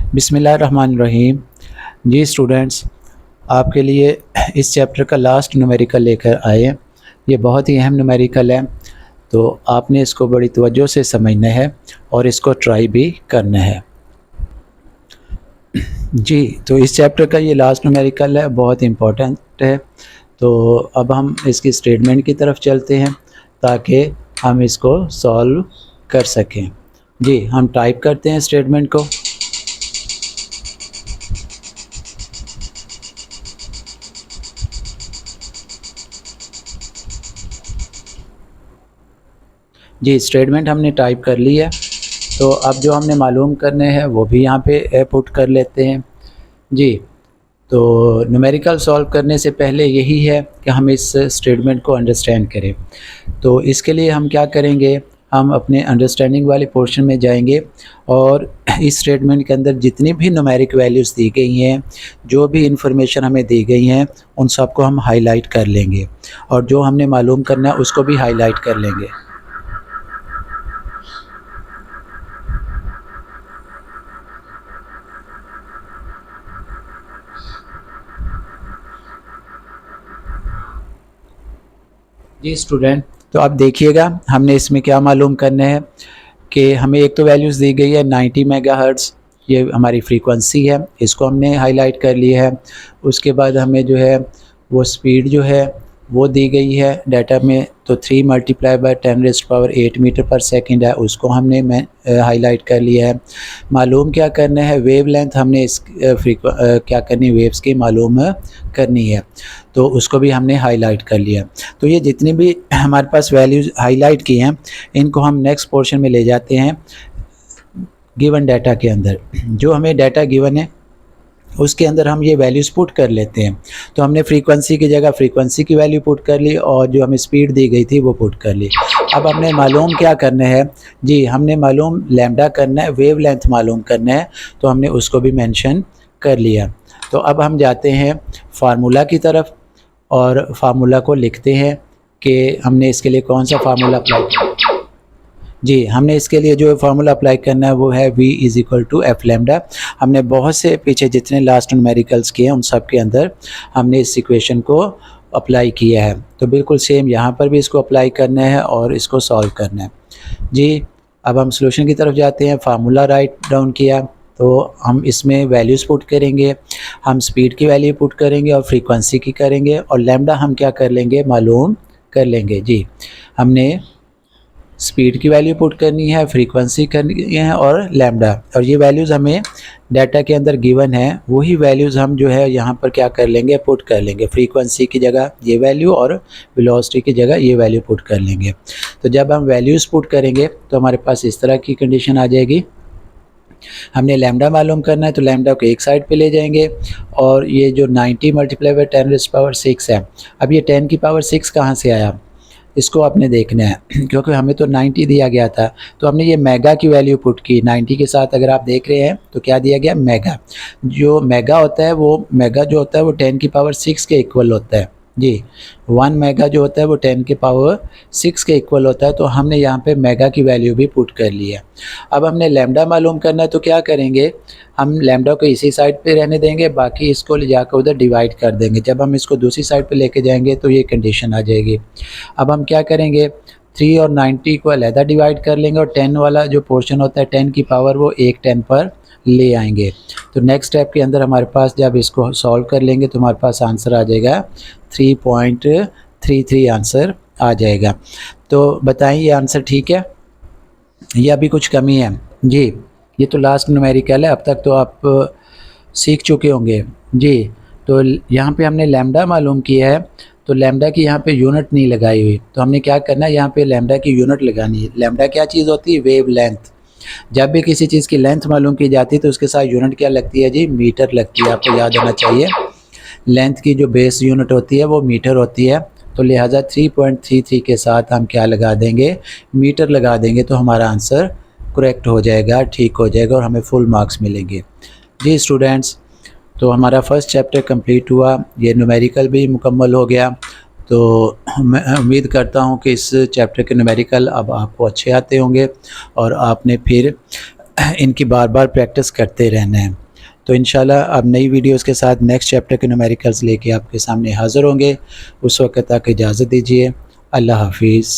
बिस्मिल्लाहिर्रहमानिर्रहीम। जी स्टूडेंट्स, आपके लिए इस चैप्टर का लास्ट न्यूमेरिकल लेकर आए हैं। ये बहुत ही अहम न्यूमेरिकल है, तो आपने इसको बड़ी तवज्जो से समझना है और इसको ट्राई भी करना है। जी, तो इस चैप्टर का ये लास्ट न्यूमेरिकल है, बहुत इम्पोर्टेंट है। तो अब हम इसकी स्टेटमेंट की तरफ चलते हैं ताकि हम इसको सॉल्व कर सकें। जी, हम टाइप करते हैं स्टेटमेंट को। जी, स्टेटमेंट हमने टाइप कर ली है। तो अब जो हमने मालूम करने हैं वो भी यहाँ पे पुट कर लेते हैं। जी, तो न्यूमेरिकल सॉल्व करने से पहले यही है कि हम इस स्टेटमेंट को अंडरस्टैंड करें। तो इसके लिए हम क्या करेंगे, हम अपने अंडरस्टैंडिंग वाले पोर्शन में जाएंगे और इस स्टेटमेंट के अंदर जितनी भी न्यूमेरिक वैल्यूज़ दी गई हैं, जो भी इंफॉर्मेशन हमें दी गई हैं, उन सबको हम हाईलाइट कर लेंगे और जो हमने मालूम करना है उसको भी हाईलाइट कर लेंगे। जी स्टूडेंट, तो अब देखिएगा हमने इसमें क्या मालूम करना है कि हमें एक तो वैल्यूज़ दी गई है 90 मेगाहर्ट्ज़, ये हमारी फ्रीक्वेंसी है, इसको हमने हाईलाइट कर लिया है। उसके बाद हमें जो है वो स्पीड जो है वो दी गई है डाटा में, तो 3 × 10⁸ मीटर पर सेकंड है, उसको हमने हाईलाइट कर लिया है। मालूम क्या करना है, वेव लेंथ हमने इस क्या करनी है, वेव्स की मालूम करनी है, तो उसको भी हमने हाईलाइट कर लिया। तो ये जितनी भी हमारे पास वैल्यूज़ हाईलाइट की हैं, इनको हम नेक्स्ट पोर्शन में ले जाते हैं गिवन डाटा के अंदर। जो हमें डाटा गिवन है उसके अंदर हम ये वैल्यूज़ पुट कर लेते हैं। तो हमने फ्रीक्वेंसी की जगह फ्रीक्वेंसी की वैल्यू पुट कर ली और जो हमें स्पीड दी गई थी वो पुट कर ली। अब हमने मालूम क्या करना है, जी हमने मालूम लैम्डा करना है, वेव लेंथ मालूम करना है, तो हमने उसको भी मेंशन कर लिया। तो अब हम जाते हैं फार्मूला की तरफ और फार्मूला को लिखते हैं कि हमने इसके लिए कौन सा फार्मूला अप्लाई किया। जी, हमने इसके लिए जो फार्मूला अप्लाई करना है वो है v = f लैम्डा। हमने बहुत से पीछे जितने लास्ट न्यूमेरिकल्स किए हैं उन सब के अंदर हमने इस इक्वेशन को अप्लाई किया है, तो बिल्कुल सेम यहाँ पर भी इसको अप्लाई करना है और इसको सॉल्व करना है। जी, अब हम सॉल्यूशन की तरफ जाते हैं। फार्मूला राइट डाउन किया तो हम इसमें वैल्यूज़ पुट करेंगे, हम स्पीड की वैल्यू पुट करेंगे और फ्रीक्वेंसी की करेंगे और लैम्डा हम क्या कर लेंगे, मालूम कर लेंगे। जी, हमने स्पीड की वैल्यू पुट करनी है, फ्रीक्वेंसी करनी है और लैम्डा, और ये वैल्यूज़ हमें डाटा के अंदर गिवन है, वही वैल्यूज़ हम जो है यहाँ पर क्या कर लेंगे, पुट कर लेंगे। फ्रीक्वेंसी की जगह ये वैल्यू और वेलोसिटी की जगह ये वैल्यू पुट कर लेंगे। तो जब हम वैल्यूज़ पुट करेंगे तो हमारे पास इस तरह की कंडीशन आ जाएगी। हमने लैम्डा मालूम करना है तो लैम्डा को एक साइड पे ले जाएंगे और ये जो 90 × 10⁶ है, अब ये 10 की पावर 6 कहाँ से आया, इसको आपने देखना है क्योंकि हमें तो 90 दिया गया था, तो हमने ये मेगा की वैल्यू पुट की। 90 के साथ अगर आप देख रहे हैं तो क्या दिया गया, मेगा। जो मेगा होता है वो मेगा जो होता है वो 10 की पावर 6 के इक्वल होता है। जी, 1 मेगा जो होता है वो 10 की पावर 6 के इक्वल होता है, तो हमने यहाँ पे मेगा की वैल्यू भी पुट कर ली है। अब हमने लैम्डा मालूम करना है तो क्या करेंगे, हम लैम्डा को इसी साइड पे रहने देंगे, बाकी इसको ले जाकर उधर डिवाइड कर देंगे। जब हम इसको दूसरी साइड पे लेके जाएंगे तो ये कंडीशन आ जाएगी। अब हम क्या करेंगे, 3 और 90 को अलहदा डिवाइड कर लेंगे और 10 वाला जो पोर्शन होता है 10 की पावर वो एक 10 पर ले आएंगे। तो नेक्स्ट स्टेप के अंदर हमारे पास जब इसको सॉल्व कर लेंगे तो हमारे पास आंसर आ जाएगा 3.33 आंसर आ जाएगा। तो बताएं ये आंसर ठीक है या भी कुछ कमी है। जी, ये तो लास्ट न्यूमेरिकल है, अब तक तो आप सीख चुके होंगे। जी, तो यहाँ पे हमने लैम्डा मालूम किया है, तो लैम्डा की यहाँ पे यूनिट नहीं लगाई हुई, तो हमने क्या करना है, यहाँ पे लैम्डा की यूनिट लगानी है। लैम्डा क्या चीज़ होती है, वेव लेंथ। जब भी किसी चीज़ की लेंथ मालूम की जाती है तो उसके साथ यूनिट क्या लगती है जी, मीटर लगती है। आपको याद होना चाहिए लेंथ की जो बेस यूनिट होती है वो मीटर होती है, तो लिहाजा 3.33 के साथ हम क्या लगा देंगे, मीटर लगा देंगे, तो हमारा आंसर करेक्ट हो जाएगा, ठीक हो जाएगा और हमें फुल मार्क्स मिलेंगे। जी स्टूडेंट्स, तो हमारा फर्स्ट चैप्टर कंप्लीट हुआ, ये न्यूमेरिकल भी मुकम्मल हो गया। तो मैं उम्मीद करता हूँ कि इस चैप्टर के न्यूमेरिकल अब आपको अच्छे आते होंगे और आपने फिर इनकी बार बार प्रैक्टिस करते रहना है। तो इंशाल्लाह अब नई वीडियोस के साथ नेक्स्ट चैप्टर के न्यूमेरिकल्स लेके आपके सामने हाज़िर होंगे। उस वक्त तक इजाज़त दीजिए। अल्लाह हाफिज़।